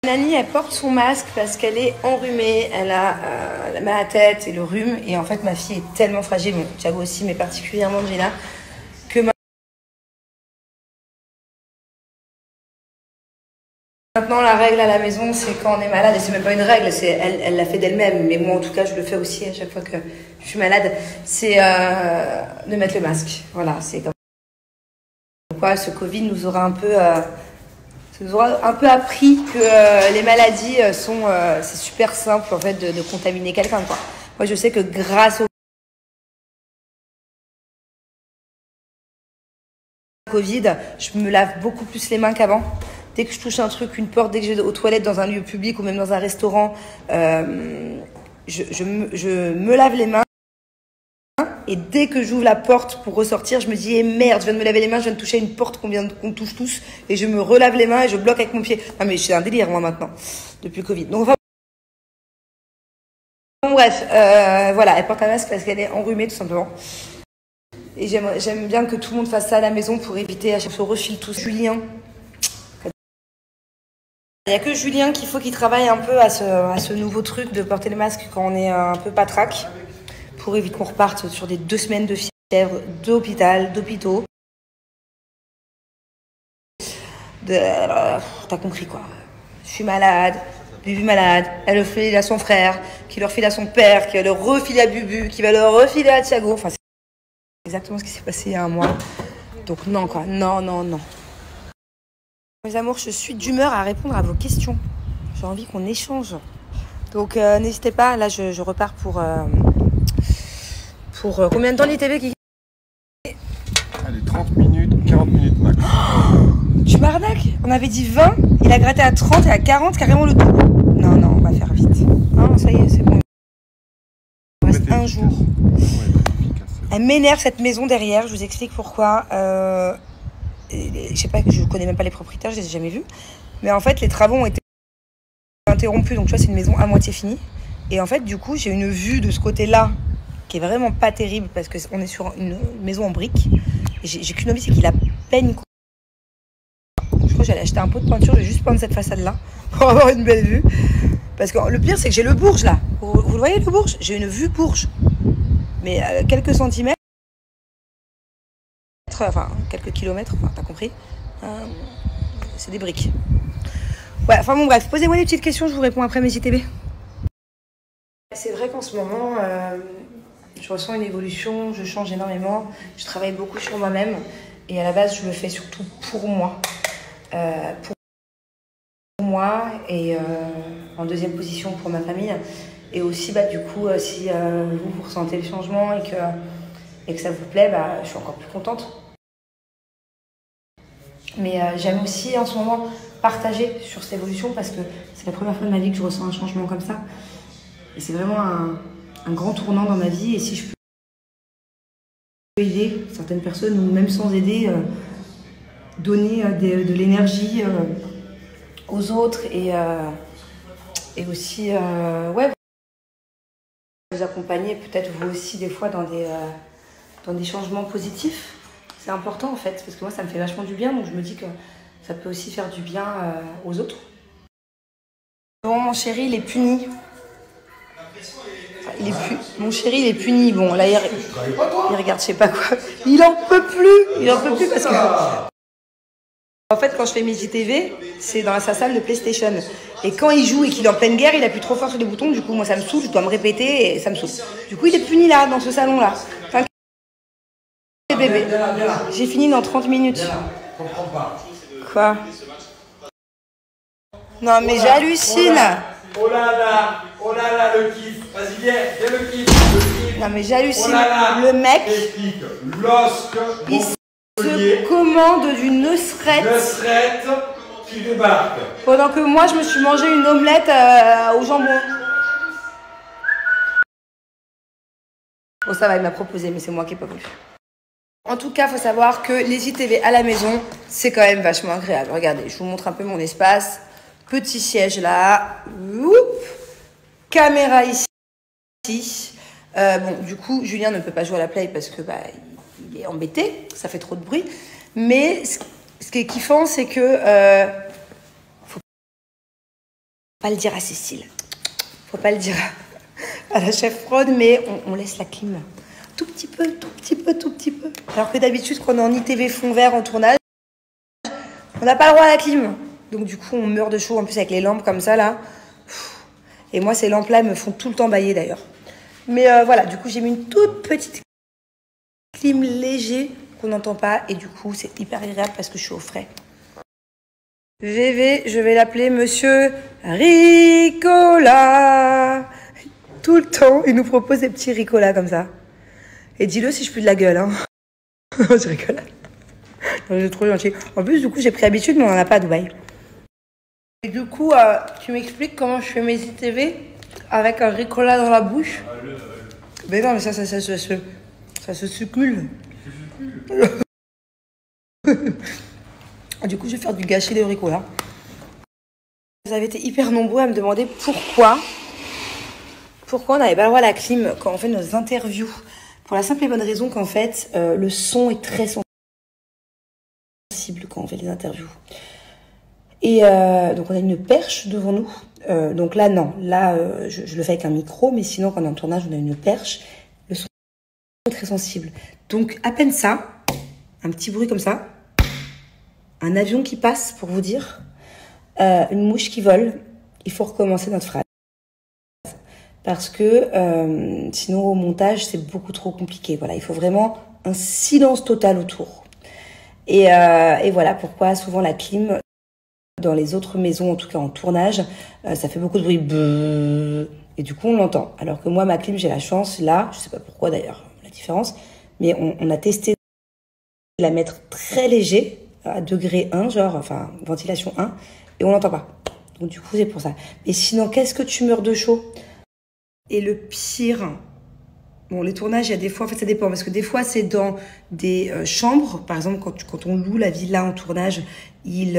Nani, elle porte son masque parce qu'elle est enrhumée, elle a la mal à la tête et le rhume. Et en fait, ma fille est tellement fragile, bon, Thiago aussi, mais particulièrement Gina, que maintenant la règle à la maison, c'est quand on est malade, et c'est même pas une règle, c'est elle l'a fait d'elle-même, mais moi en tout cas, je le fais aussi à chaque fois que je suis malade, c'est de mettre le masque. Voilà, c'est comme quoi ce Covid nous aura un peu appris que les maladies c'est super simple en fait de contaminer quelqu'un, quoi. Moi je sais que grâce au Covid, je me lave beaucoup plus les mains qu'avant. Dès que je touche un truc, une porte, dès que je vais aux toilettes dans un lieu public ou même dans un restaurant, je me lave les mains. Et dès que j'ouvre la porte pour ressortir, je me dis, merde, je viens de me laver les mains, je viens de toucher une porte qu'on touche tous, et je me relave les mains et je bloque avec mon pied. Non mais c'est un délire moi maintenant, depuis le Covid. Donc enfin, bon, bref, voilà, elle porte un masque parce qu'elle est enrhumée tout simplement. Et j'aime bien que tout le monde fasse ça à la maison pour éviter à chaque fois refile tous. Julien. Il n'y a que Julien qu'il faut qu'il travaille un peu à ce nouveau truc de porter le masque quand on est un peu patraque, pour éviter qu'on reparte sur des 2 semaines de fièvre, d'hôpitaux. T'as compris quoi. Je suis malade, Bubu malade, elle le file à son frère, qui le refile à son père, qui va le refiler à Bubu, qui va le refiler à Thiago. Enfin, c'est exactement ce qui s'est passé il y a un mois. Donc non quoi, non. Mes amours, je suis d'humeur à répondre à vos questions. J'ai envie qu'on échange. Donc n'hésitez pas, là je repars pour combien de temps l'ITV, Kiki? Allez, 30 minutes, 40 minutes max. Tu m'arnaques? On avait dit 20, il a gratté à 30 et à 40, carrément le double. Non, on va faire vite. Non, ça y est, c'est bon. Il reste un jour. Elle m'énerve cette maison derrière, je vous explique pourquoi. Je sais pas, je connais même pas les propriétaires, je les ai jamais vus. Mais en fait, les travaux ont été interrompus, donc tu vois, c'est une maison à moitié finie. Et en fait, du coup, j'ai une vue de ce côté-là qui est vraiment pas terrible parce qu'on est sur une maison en briques. Et j'ai qu'une envie, c'est qu'il la peigne. Je crois que j'allais acheter un pot de peinture, je vais juste peindre cette façade-là pour avoir une belle vue. Parce que le pire, c'est que j'ai le Bourges là. Vous le voyez, le Bourges? J'ai une vue Bourges. Mais quelques centimètres, enfin quelques kilomètres, enfin t'as compris. C'est des briques. Ouais, enfin bon, bref, posez-moi des petites questions, je vous réponds après mes ITB. C'est vrai qu'en ce moment, je ressens une évolution, je change énormément, je travaille beaucoup sur moi-même et à la base, je le fais surtout pour moi. Pour moi et en deuxième position pour ma famille. Et aussi, du coup, si vous ressentez le changement et que ça vous plaît, je suis encore plus contente. Mais j'aime aussi en ce moment partager sur cette évolution parce que c'est la première fois de ma vie que je ressens un changement comme ça. Et c'est vraiment un grand tournant dans ma vie. Et si je peux aider certaines personnes ou même sans aider, donner de l'énergie aux autres et aussi vous accompagner peut-être vous aussi des fois dans des changements positifs. C'est important en fait, parce que moi ça me fait vachement du bien, donc je me dis que ça peut aussi faire du bien aux autres. Bon, mon chéri, il est puni. Enfin, mon chéri, il est puni. Bon, là, il regarde je sais pas quoi. Il en peut plus parce que... En fait, quand je fais mes ITV, c'est dans sa salle de PlayStation. Et quand il joue et qu'il est en pleine guerre, il appuie trop fort sur les boutons, du coup, moi ça me saoule, je dois me répéter et ça me saoule. Du coup, il est puni là, dans ce salon-là. Bébé, j'ai fini dans 30 minutes. Quoi? Non mais j'hallucine. Oh là là, le kiff. Vas-y, viens le kiff. Non mais j'hallucine. Le mec, il se commande du Nusret qui débarque. Pendant que moi, je me suis mangé une omelette au jambon. Bon, ça va, il m'a proposé, mais c'est moi qui n'ai pas voulu. En tout cas, il faut savoir que les ITV à la maison, c'est quand même vachement agréable. Regardez, je vous montre un peu mon espace. Petit siège là. Oup. Caméra ici. Bon, du coup, Julien ne peut pas jouer à la play parce que il est embêté. Ça fait trop de bruit. Mais ce qui est kiffant, c'est que pas le dire à Cécile. Faut pas le dire à la chef prod, mais on laisse la clim tout petit peu, tout petit peu, tout petit peu. Alors que d'habitude, quand on est en ITV fond vert en tournage, on n'a pas le droit à la clim. Donc du coup, on meurt de chaud en plus avec les lampes comme ça là. Et moi, ces lampes-là me font tout le temps bailler d'ailleurs. Mais voilà, du coup, j'ai mis une toute petite clim léger qu'on n'entend pas. Et du coup, c'est hyper agréable parce que je suis au frais. VV, je vais l'appeler Monsieur Ricola. Tout le temps, il nous propose des petits Ricola comme ça. Et dis-le si je pue de la gueule, hein. Je rigole. C'est trop gentil. En plus, du coup, j'ai pris l'habitude, mais on n'en a pas à Dubaï. Et du coup, tu m'expliques comment je fais mes ITV avec un Ricola dans la bouche? Mais non, mais ça se succule. Du coup, je vais faire du gâchis de Ricola. Vous avez été hyper nombreux à me demander pourquoi on n'avait pas le droit à la clim quand on fait nos interviews. Pour la simple et bonne raison qu'en fait, le son est très sensible quand on fait les interviews. Et donc, on a une perche devant nous. Donc là, non. Là, je le fais avec un micro, mais sinon, quand on est en tournage, on a une perche. Le son est très sensible. Donc, à peine ça, un petit bruit comme ça, un avion qui passe, pour vous dire, une mouche qui vole, il faut recommencer notre phrase. Parce que sinon, au montage, c'est beaucoup trop compliqué. Voilà, il faut vraiment un silence total autour. Et voilà pourquoi souvent la clim, dans les autres maisons, en tout cas en tournage, ça fait beaucoup de bruit. Et du coup, on l'entend. Alors que moi, ma clim, j'ai la chance, là, je sais pas pourquoi d'ailleurs, la différence, mais on a testé de la mettre très léger, à degré 1, genre, enfin, ventilation 1, et on l'entend pas. Donc du coup, c'est pour ça. Mais sinon, qu'est-ce que tu meurs de chaud? Et le pire, bon, les tournages, il y a des fois, en fait, ça dépend, parce que des fois, c'est dans des chambres. Par exemple, quand on loue la villa en tournage, ils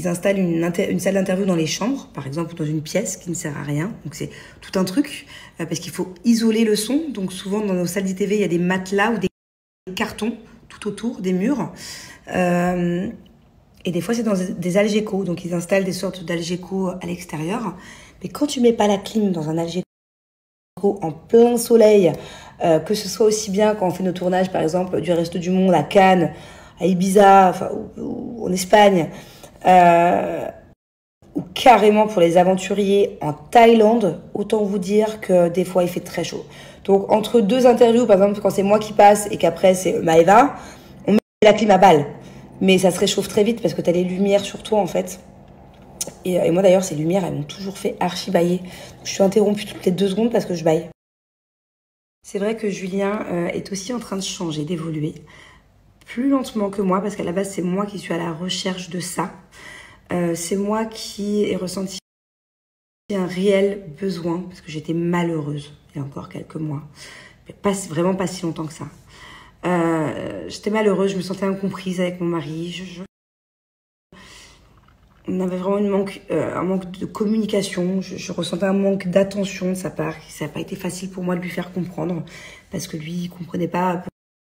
installent une salle d'interview dans les chambres, par exemple, dans une pièce qui ne sert à rien. Donc, c'est tout un truc, parce qu'il faut isoler le son. Donc, souvent, dans nos salles d'ITV, il y a des matelas ou des cartons tout autour des murs. Et des fois, c'est dans des algécos. Donc, ils installent des sortes d'algécos à l'extérieur. Mais quand tu mets pas la clim dans un algéco en plein soleil, que ce soit aussi bien quand on fait nos tournages, par exemple, du Reste du Monde à Cannes, à Ibiza, enfin, ou en Espagne, ou carrément pour les aventuriers en Thaïlande, autant vous dire que des fois, il fait très chaud. Donc, entre deux interviews, par exemple, quand c'est moi qui passe et qu'après, c'est Maëva, on met la clim à balle. Mais ça se réchauffe très vite parce que tu as les lumières sur toi, en fait. Et moi, d'ailleurs, ces lumières, elles m'ont toujours fait archi-bailler. Je suis interrompue toutes les 2 secondes parce que je baille. C'est vrai que Julien est aussi en train de changer, d'évoluer. Plus lentement que moi, parce qu'à la base, c'est moi qui suis à la recherche de ça. C'est moi qui ai ressenti un réel besoin, parce que j'étais malheureuse il y a encore quelques mois. Mais vraiment pas si longtemps que ça. J'étais malheureuse, je me sentais incomprise avec mon mari. On avait vraiment un manque de communication. Je ressentais un manque d'attention de sa part. Ça n'a pas été facile pour moi de lui faire comprendre, parce que lui, il comprenait pas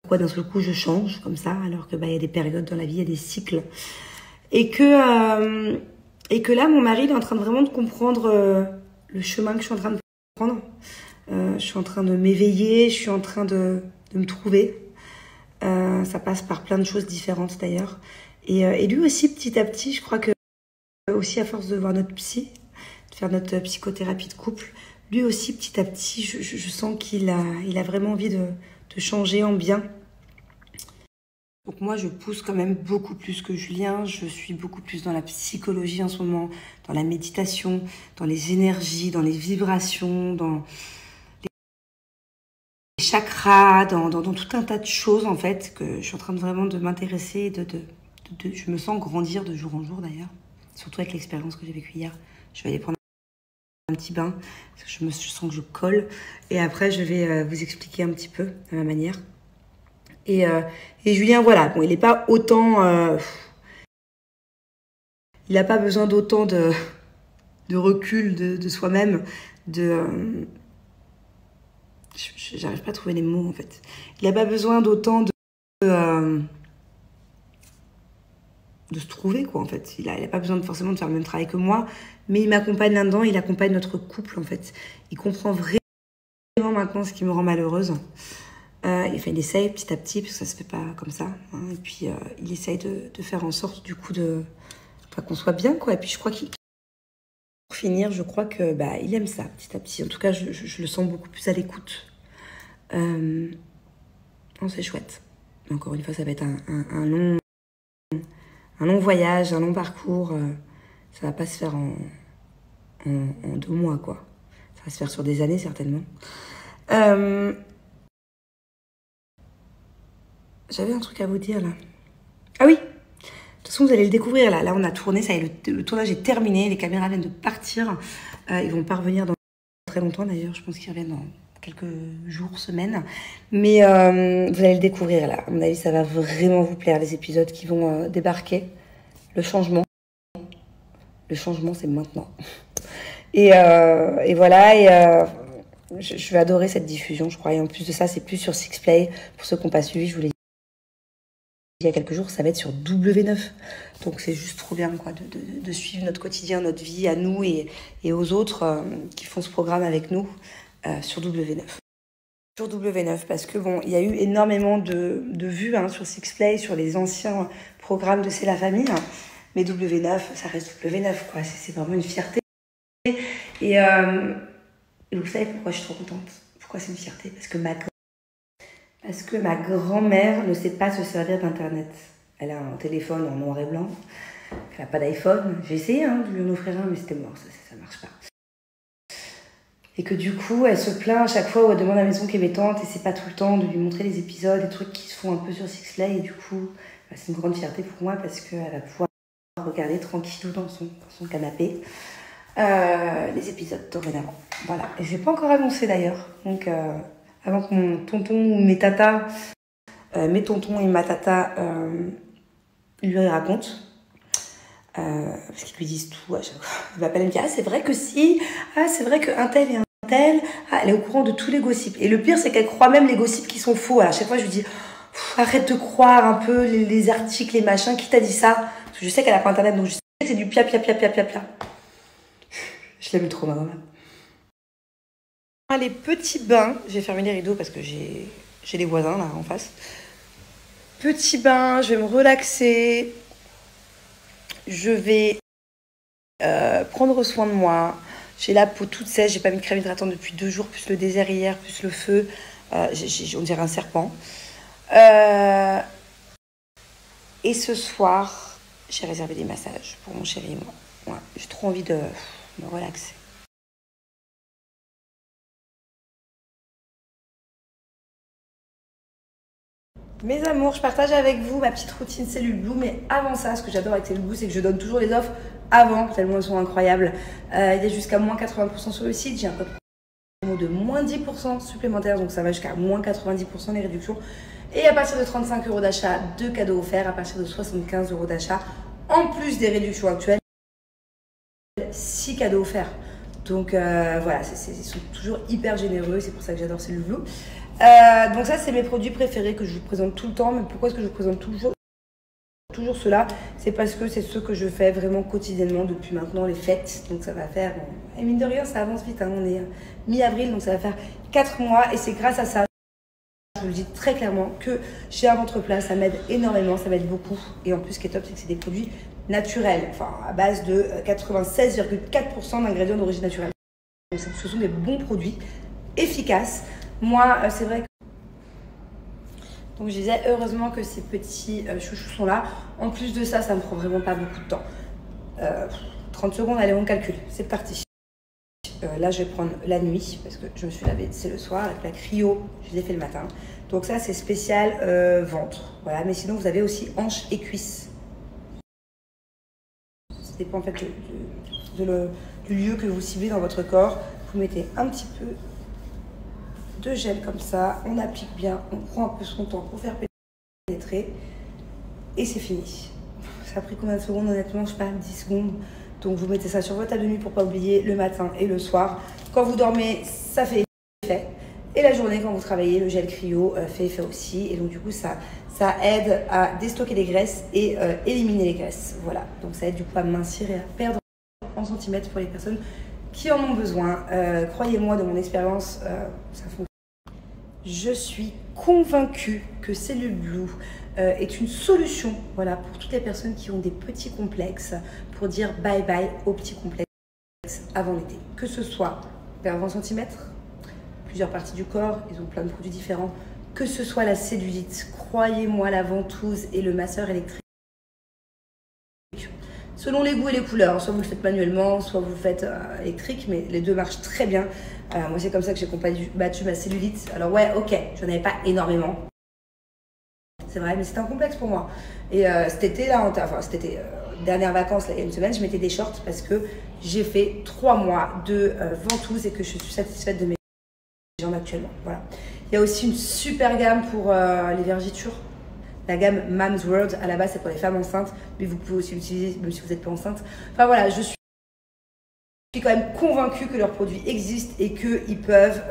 pourquoi d'un seul coup je change comme ça, alors que y a des périodes dans la vie, il y a des cycles. Et que là, mon mari, il est en train de vraiment de comprendre le chemin que je suis en train de prendre. Je suis en train de m'éveiller, je suis en train de me trouver. Ça passe par plein de choses différentes d'ailleurs. Et lui aussi, petit à petit, je crois que aussi à force de voir notre psy, de faire notre psychothérapie de couple, lui aussi, petit à petit, je sens qu'il a vraiment envie de changer en bien. Donc moi, je pousse quand même beaucoup plus que Julien. Je suis beaucoup plus dans la psychologie en ce moment, dans la méditation, dans les énergies, dans les vibrations, dans les chakras, dans tout un tas de choses en fait, que je suis en train de vraiment de m'intéresser. Je me sens grandir de jour en jour d'ailleurs, surtout avec l'expérience que j'ai vécue hier. Je vais aller prendre un petit bain, parce que je sens que je colle. Et après, je vais vous expliquer un petit peu à ma manière. Et Julien, voilà, bon, il n'est pas autant... il n'a pas besoin d'autant de recul de soi-même, j'arrive pas à trouver les mots, en fait. Il n'a pas besoin d'autant se trouver, quoi, en fait. Il a pas besoin forcément de faire le même travail que moi, mais il m'accompagne là-dedans, il accompagne notre couple, en fait. Il comprend vraiment maintenant ce qui me rend malheureuse. Il essaye petit à petit, parce que ça se fait pas comme ça. Hein, et puis, il essaye de faire en sorte, du coup, qu'on soit bien, quoi. Et puis, je crois qu'il... Pour finir, je crois que il aime ça, petit à petit. En tout cas, je le sens beaucoup plus à l'écoute. C'est chouette. Encore une fois, ça va être un long voyage, un long parcours. Ça va pas se faire en 2 mois, quoi. Ça va se faire sur des années, certainement. J'avais un truc à vous dire, là. Ah oui! De toute façon, vous allez le découvrir, là. Là, on a tourné, ça y est, le tournage est terminé. Les caméras viennent de partir. Ils vont pas revenir dans très longtemps, d'ailleurs. Je pense qu'ils reviennent dans quelques jours, semaines. Mais vous allez le découvrir, là. À mon avis, ça va vraiment vous plaire, les épisodes qui vont débarquer. Le changement, c'est maintenant. Et voilà, je vais adorer cette diffusion, je crois. Et en plus de ça, c'est plus sur Sixplay. Pour ceux qui n'ont pas suivi, je vous l'ai dit il y a quelques jours, ça va être sur W9. Donc c'est juste trop bien, quoi, de suivre notre quotidien, notre vie à nous et aux autres qui font ce programme avec nous sur W9. Sur W9, parce que bon, il y a eu énormément de vues sur Sixplay, sur les anciens programmes de C'est la famille. Mais W9, ça reste W9, quoi. C'est vraiment une fierté. Et vous savez pourquoi je suis trop contente? Pourquoi c'est une fierté? Parce que ma grand-mère ne sait pas se servir d'Internet. Elle a un téléphone en noir et blanc. Elle n'a pas d'iPhone. J'ai essayé de lui en offrir un, mais c'était mort, ça marche pas. Et que du coup, elle se plaint à chaque fois où elle demande à la maison qu'elle est tante et c'est pas tout le temps de lui montrer les épisodes, des trucs qui se font un peu sur Sixplay. Et du coup, c'est une grande fierté pour moi parce qu'elle va pouvoir regarder tranquillou dans son canapé les épisodes dorénavant. Voilà. Et je n'ai pas encore annoncé d'ailleurs. Donc, avant que mon tonton ou mes tatas, mes tontons et ma tata lui racontent. Parce qu'ils lui disent tout à chaque fois. Il m'appelle et me dit: ah, c'est vrai que si, ah, c'est vrai qu'un tel et un tel, ah, elle est au courant de tous les gossips. Et le pire, c'est qu'elle croit même les gossips qui sont faux. Alors, à chaque fois, je lui dis: arrête de croire un peu les articles, les machins, qui t'a dit ça? Parce que je sais qu'elle n'a pas internet, donc je sais que c'est du pia. Je l'aime trop, ma maman. Les petits bains, j'ai fermé les rideaux parce que j'ai les voisins là en face. Petit bain, je vais me relaxer. Je vais prendre soin de moi. J'ai la peau toute sèche, j'ai pas mis de crème hydratante depuis 2 jours, plus le désert hier, plus le feu. On dirait un serpent. Et ce soir, j'ai réservé des massages pour mon chéri et moi. Ouais, j'ai trop envie de me relaxer. Mes amours, je partage avec vous ma petite routine Cellule Blue, mais avant ça, ce que j'adore avec Cellule Blue, c'est que je donne toujours les offres avant, tellement elles sont incroyables. Il y a jusqu'à moins 80% sur le site, j'ai un code promo de moins 10% supplémentaire, donc ça va jusqu'à moins 90% les réductions. Et à partir de 35 € d'achat, 2 cadeaux offerts, à partir de 75 € d'achat, en plus des réductions actuelles, 6 cadeaux offerts. Donc voilà, ils sont toujours hyper généreux, c'est pour ça que j'adore Cellule Blue. Donc ça, c'est mes produits préférés que je vous présente tout le temps. Mais pourquoi est-ce que je vous présente toujours cela? C'est parce que c'est ce que je fais vraiment quotidiennement depuis maintenant les fêtes. Donc ça va faire, et mine de rien, ça avance vite, on est mi-avril, donc ça va faire 4 mois. Et c'est grâce à ça, je vous le dis très clairement, que j'ai un ventre plat. Ça m'aide énormément, ça m'aide beaucoup. Et en plus, ce qui est top, c'est que c'est des produits naturels, enfin à base de 96,4% d'ingrédients d'origine naturelle. Donc ce sont des bons produits, efficaces. Moi, c'est vrai que... Donc je disais, heureusement que ces petits chouchous sont là. En plus de ça, ça me prend vraiment pas beaucoup de temps. 30 secondes, allez, on calcule. C'est parti. Là, je vais prendre la nuit, parce que je me suis lavée, c'est le soir. Avec la cryo, je l'ai fait le matin. Donc ça, c'est spécial ventre. Voilà, mais sinon, vous avez aussi hanches et cuisses. Ça dépend en fait du lieu que vous ciblez dans votre corps. Vous mettez un petit peu de gel comme ça, on applique bien, on prend un peu son temps pour faire pénétrer et c'est fini. Ça a pris combien de secondes? Honnêtement, je sais pas, 10 secondes. Donc vous mettez ça sur votre table de nuit pour pas oublier le matin et le soir. Quand vous dormez, ça fait effet. Et la journée, quand vous travaillez, le gel cryo fait effet aussi. Et donc du coup, ça aide à déstocker les graisses et éliminer les graisses. Voilà, donc ça aide du coup à mincir et à perdre en centimètres pour les personnes qui en ont besoin. Croyez-moi, de mon expérience, ça fonctionne. Je suis convaincue que Cellule Blue est une solution, voilà, pour toutes les personnes qui ont des petits complexes, pour dire bye bye aux petits complexes avant l'été. Que ce soit vers 20 cm, plusieurs parties du corps, ils ont plein de produits différents, que ce soit la cellulite, croyez-moi, la ventouse et le masseur électrique. Selon les goûts et les couleurs, soit vous le faites manuellement, soit vous le faites électrique, mais les deux marchent très bien. Moi, c'est comme ça que j'ai combattu ma cellulite. Alors ouais, ok, j'en avais pas énormément. C'est vrai, mais c'était un complexe pour moi. Et cet été, là, dernière vacances, là, il y a une semaine, je mettais des shorts parce que j'ai fait 3 mois de ventouse et que je suis satisfaite de mes jambes actuellement. Voilà. Il y a aussi une super gamme pour les vergitures. La gamme Mom's World, à la base, c'est pour les femmes enceintes, mais vous pouvez aussi l'utiliser même si vous n'êtes pas enceinte. Enfin voilà, je suis quand même convaincue que leurs produits existent et qu'ils peuvent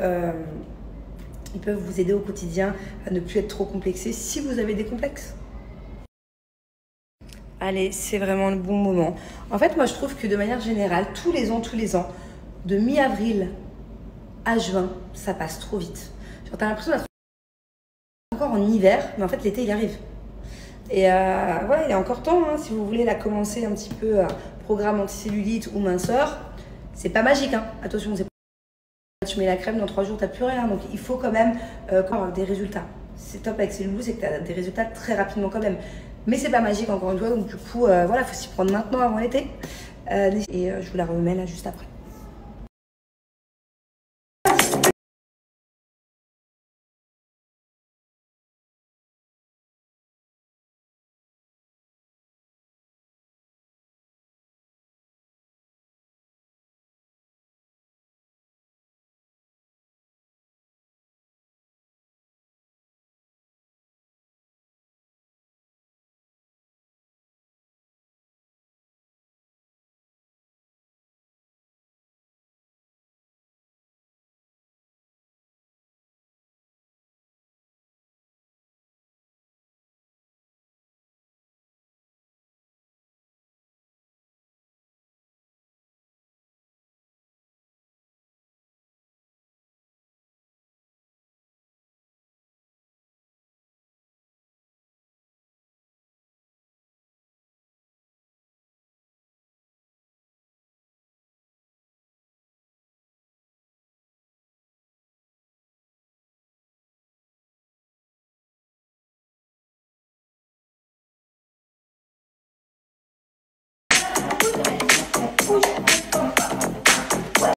vous aider au quotidien à ne plus être trop complexé si vous avez des complexes. Allez, c'est vraiment le bon moment. En fait, moi, je trouve que de manière générale, tous les ans, de mi-avril à juin, ça passe trop vite. Genre, t'as l'impression d'être encore en hiver, mais en fait, l'été, il arrive. Et voilà, il y a encore temps, hein, si vous voulez la commencer un petit peu, programme anticellulite ou minceur. C'est pas magique, hein. Attention, c'est pas... Tu mets la crème, dans 3 jours, t'as plus rien. Donc, il faut quand même avoir des résultats. C'est top avec Cellule Blue, c'est que t'as des résultats très rapidement quand même. Mais c'est pas magique, encore une fois. Donc, du coup, voilà, il faut s'y prendre maintenant avant l'été. Et je vous la remets là juste après.